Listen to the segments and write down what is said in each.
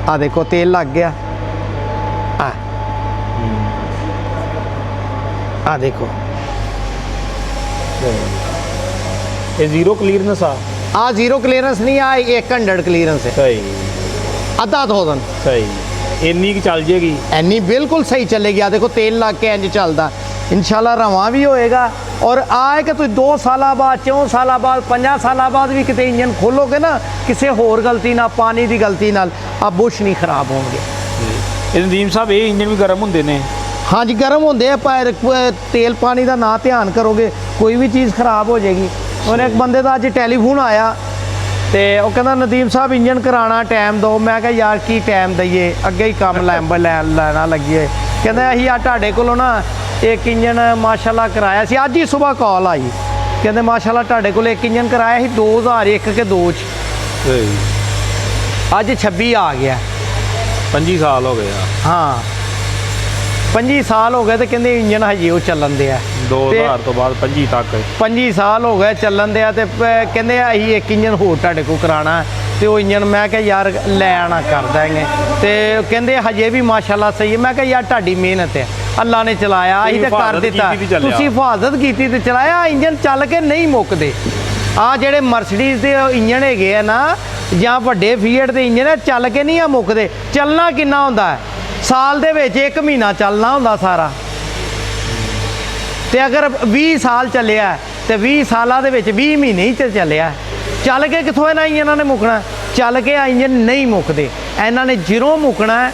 आ देखो तेल लग गया। आ देखो ये जीरो क्लीयरेंस आ जीरो क्लीयरेंस नहीं आ 100 क्लीयरेंस है। सही आधा 1000 सही इन्नी की चल जाएगी एनी बिल्कुल सही चलेगी। आ देखो तेल लग के इंज चलता इंशाल्लाह रवां भी होएगा। और आए कि तुम 2 साल बाद 4 साल बाद 5 साल बाद भी कितने इंजन खोलोगे ना किसी होर गलती ना पानी की गलती नाल आ बुश नहीं खराब होंगे। नदीम साहब ये इंजन भी गर्म होंगे ने? हाँ जी गर्म होंगे पर तेल पानी का ना ध्यान करोगे कोई भी चीज़ खराब हो जाएगी। और एक बंदे का अज टैलीफोन आया तो वह कहता नदीम साहब इंजन कराना टाइम दो। मैं क्या यार की टाइम दईए अगे ही काम लैना लगिए। कहते असी तुहाडे कोलों ना एक इंजन माशाल्लाह कराया सी अज ही सुबह कॉल आई कहते माशाल्लाह तुहाडे कोल एक इंजन कराया सी 2001 के 2 अज 26 आ गया 25 साल हो गया। हाँ 25 साल हो गए तो कहते इंजन हजे वो चलन दिया 2000 तो बाद 25 तक 25 साल हो गए चलन दिया तो कहते असी एक इंजन होर तुहाडे को कराना तो वो इंजन मैं क्या यार लै आना कर देंगे तो कहते हजे भी माशाल्लाह सही है। मैं क्या यार तुहाडी मेहनत है अल्लाह ने चलाया असी तो कर दिता तुसीं हिफाजत की तो चलाया इंजन चल के नहीं मुकते। आ जेडे मर्सिडीज के इंजन है ना या वड्डे फीएट के इंजन है चल के नहीं मुकते। चलना किन्ना होंदा है साल दे विच 1 महीना चलना होंदा सारा तो अगर 20 साल चलिया तो 20 सालों के 20 महीने ही चलिया चल के कितों इन्होंने इंजन ने मुकना चल के इंजन नहीं मुकते इन्होंने जिरों मुकना है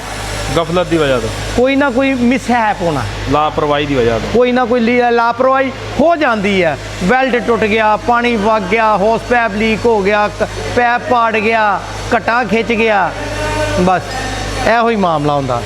गफलत की वजह तो कोई ना कोई मिसहैप होना लापरवाही की वजह तो कोई ना कोई लापरवाही हो जाती है। बेल्ट टुट गया पानी वग गया होस पैप लीक हो गया पैप पाट गया घट्टा खिंच गया बस यो ही मामला होंदा।